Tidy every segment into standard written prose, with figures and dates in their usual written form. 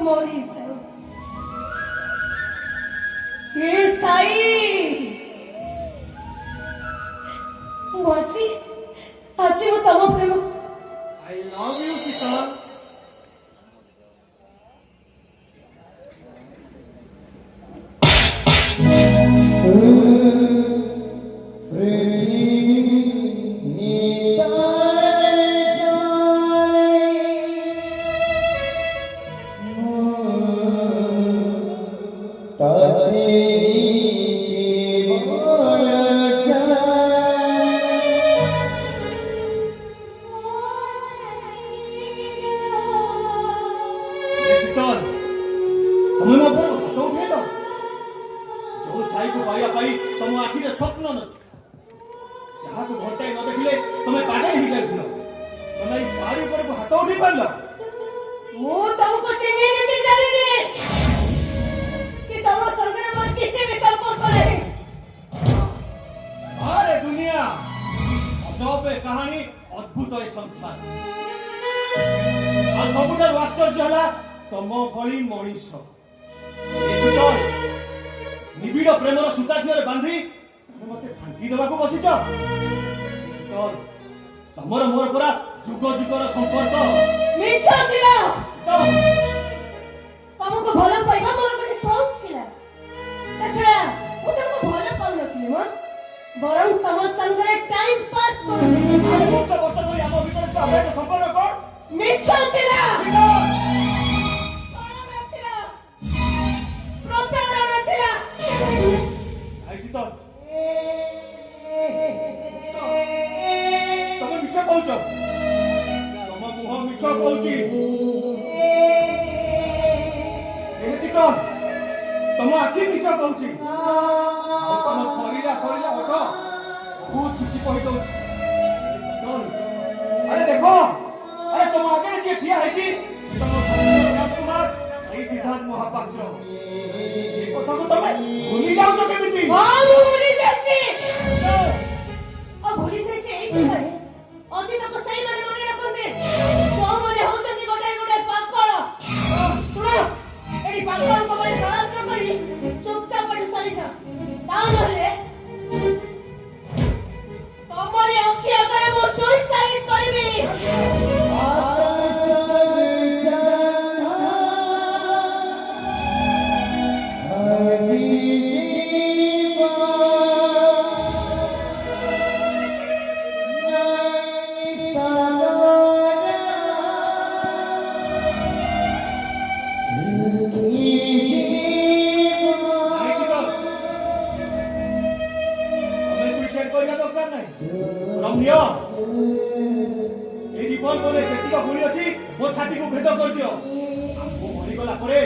मरी जाओ हे साई मुझे आज वो तम प्रेम I love you, Kisan. कहानी अद्भुत संसार सबुठ आश्चर्य है तम भली मनीष निबिड़ प्रेम सूता दिहरे बांधी मत फांकी देवा बसिच तमर मोर पूरा जुग जुगर संपर्क तुमको भल पाइबा मोर गोटे शौक थिला ताछड़ा मु तुमको भल पाउ नथिले म बरं तम संगरे टाइम पास करू वर्ष वर्ष धरि हम भीतर हमरा संपर्क कर मिछ थिला बड़ा नथिला प्रतारण नथिला आइसी तो तम मिछ कहउछ तम मुह मिछ कहउची तम आखि मिछ कहउची तम खरीला खरीला हट बहुत किछि कहि दउ अरे देखो अरे तुम आगे जे ठिया है कि तुम राजकुमार सही सिद्धार्थ महापात्र ये कथा को तमे भूली जाओ तो केमिति हां भूली जाछि आ भूली जाछि एई करे अति तो सही माने मने रखते जो माने होतनी गोटे गोटे पाकळ सुनो एडी पाकळ को बळे प्रणाम करी चुपचाप पड़ चली जा ता नहले तमरे अखि अगर मो सुइसाइड करबी मो छाती को भेद कर दियो हमको मरी गला परे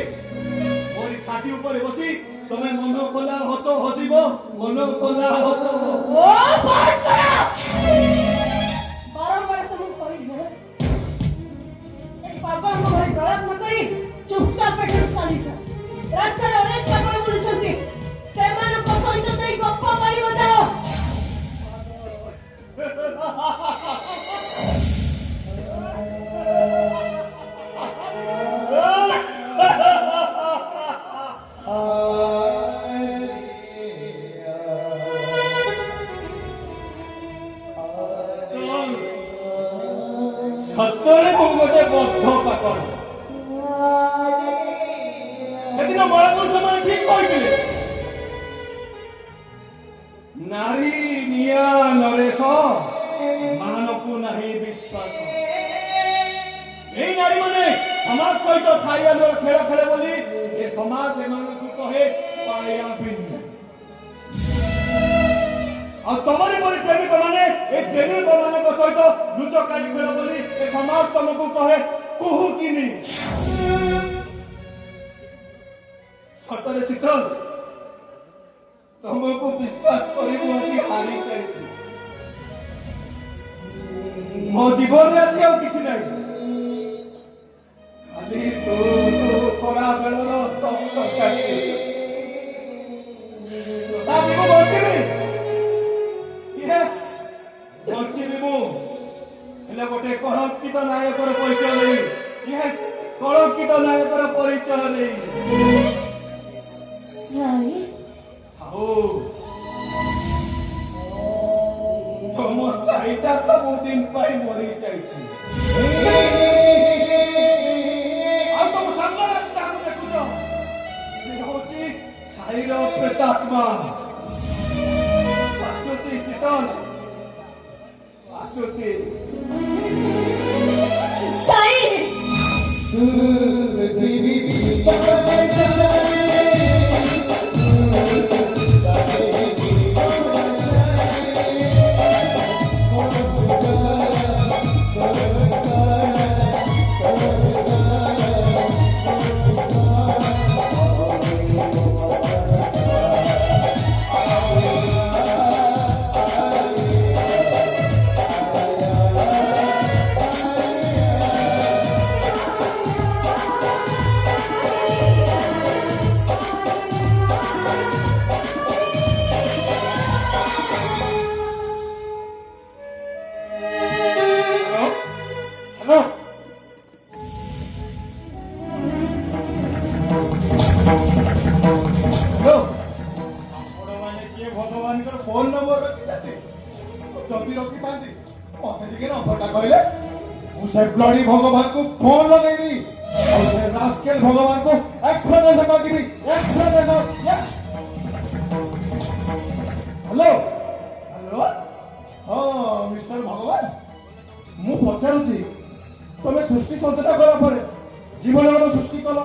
मोर छाती ऊपर बसी तमे मन कोला हसो हसिबो मन कोला हसो ओ बात करा बारंबार तुम कहि ना एक पागल को भाई गलत न करी चुपचाप बैठ चली जा रास्ता रे अनेक पागल बुलछथि सेमान को सहित तई गप्पा मारिबो जाओ सत्तरे को गोटे बद्ध पाकल सेदिन बड़पुर समय ठीक कहिथिले नारी निया नरेश मानकु नहीं विश्वास ए नारी माने समाज सहित छाइया लोक खेल खेले बोली ए समाज एमानकु कहे पाया बिंदु और तमरे परि प्रेमिक माने ए प्रेमिक माने को सहित लुचकाई खेल बोली ए समाज तुमको कहे कुहू किनी सतरे शीतल तुमको विश्वास करी मोती हारी जाइछि मो जीवन रे अछि और किछि नै खाली तू खरा बेलर तम काटी ता बिको बोलतिबी यस बोलतिबी मु हेले गोटे कलंकित नायकर परिचय नै यस कलंकित नायकर परिचय ଉତ୍ସାହ ନେଇ ସାଇ ଆଉ ତମ ସାଇଟା ସବୁଦିନ ପାଇଁ ମରି ଯାଇଛି। ଆଉ ତମ ସାମ୍ନାରେ ଯାହାକୁ ଦେଖୁଛ ସେ ହଉଛି ସାଇର ପ୍ରେତାତ୍ମା। ଆସୁଛି ଶୀତଲ, ଆସୁଛି। ସାଇ ଭଗବାନଙ୍କର ଫୋନ ନମ୍ବର ରଖିଥାନ୍ତି ଯଦି ରଖିଥାନ୍ତି ମତେ ଟିକେ ନମ୍ବରଟା କହିଲେ ମୁଁ ସେ ବ୍ଲଡି ଭଗବାନଙ୍କୁ ଫୋନ ଲଗେଇବି ଆଉ ସେ ରାସ୍କେଲ ଭଗବାନଙ୍କୁ ଏକ୍ସପ୍ଲେନେସନ ମାଗିବି। ଏକ୍ସପ୍ଲେନେସନ। ହ୍ୟାଲୋ ହ୍ୟାଲୋ, ହଁ ମିଷ୍ଟର ଭଗବାନ, ମୁଁ ପଚାରୁଛି ତମେ ସୃଷ୍ଟି ସଞ୍ଚେତ କଲା ପରେ ଜୀବନର ସୃଷ୍ଟି କଲ,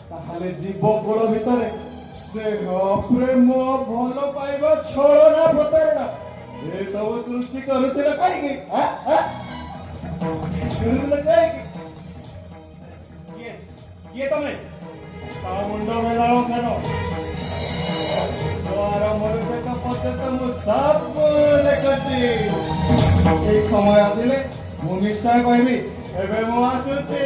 ତାହେଲେ ଜୀବ ଗୋଳ ଭିତରେ ସ୍ନେହ ପ୍ରେମ ଭଲ ପାଇବା ଛଳନା ପ୍ରତାରଣା ଏସବୁ ସୃଷ୍ଟି କରୁଥିଲେ କାହିଁକି? କିଏ ତମେ? ତା ମୁଣ୍ଡ ମେଳାଳ ଖେଳ ଆରମ୍ଭରୁ ଶେଷ ପର୍ଯ୍ୟନ୍ତ ମୁଁ ସବୁ ଦେଖୁଛି। ଠିକ ସମୟ ଆସିଲେ ମୁଁ ନିଶ୍ଚୟ କହିବି। ଏବେ ମୁଁ ଆସୁଛି।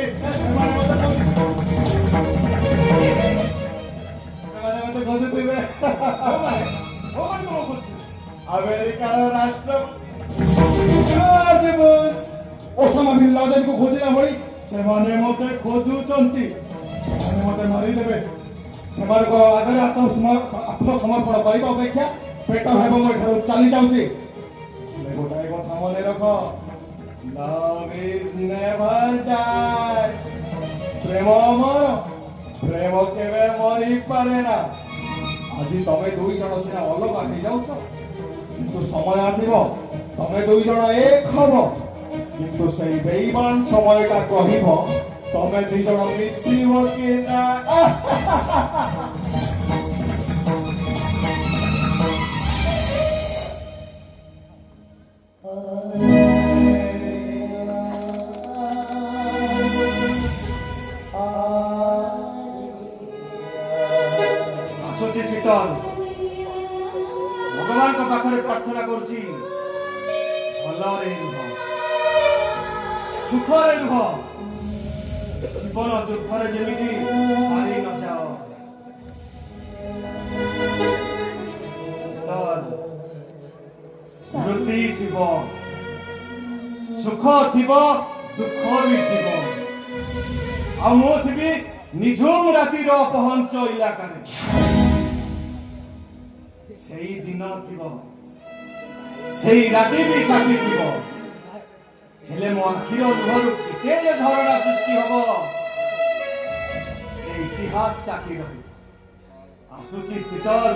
ଆମେରିକାର ରାଷ୍ଟ୍ର ଓସାମା ବିନ୍ ଲାଦେନକୁ ଖୋଜିଲା ଭଳି ସେମାନେ ମତେ ଖୋଜୁଛନ୍ତି। ସେମାନେ ମତେ ମାରିଦେବେ। ସେମାନଙ୍କ ଆଗରେ ଆତ୍ମସମର୍ପଣ କରିବା ଅପେକ୍ଷା ପେଟ ହେବ ମୋ ଠାରୁ ଚାଲି ଯାଉଛି। ଗୋଟାଏ କଥା ମନେ ରଖ, ଲଭ୍ ଇଜ୍ ନେଭର ଡାଏ। ପ୍ରେମ ଅମର, ପ୍ରେମ କେବେ ମରିପାରେ ନା। ଆଜି ତମେ ଦୁଇ ଜଣ ସିନା ଅଲଗା ହେଇଯାଉଛ, କିନ୍ତୁ ସମୟ ଆସିବ ତମେ ଦୁଇ ଜଣ ଏକ ହବ। କିନ୍ତୁ ସେଇ ବେଇମାନ ସମୟଟା କହିବ ତମେ ଦୁଇ ଜଣ ମିଶିବ କି ନା। ଆସୁଛି ଶୀତଲ, ଭଗବାନଙ୍କ ପାଖରେ ପ୍ରାର୍ଥନା କରୁଛି ଭଲରେ ରୁହ, ସୁଖରେ ରୁହ, ଜୀବନ ଦୁଃଖରେ ଯେମିତି ହାରି ନ ଯାଅ। ସ୍ମୃତି ଥିବ, ସୁଖ ଥିବ, ଦୁଃଖ ବି ଥିବ, ଆଉ ମୁଁ ଥିବି ନିଝୁମ ରାତିର ପହଞ୍ଚ ଇଲାକାରେ। ସେଇ ଦିନ ଥିବ, ସେଇ ରାତି ବି ସାଥୀ ଥିବ, ହେଲେ ମୋ ଆଖିର ଲୁହରୁ କେତେ ଯେ ଝରଣା ସୃଷ୍ଟି ହବ ସେ ଇତିହାସ ସାକ୍ଷୀ ରହିବ। ଆସୁଛି ଶୀତଲ।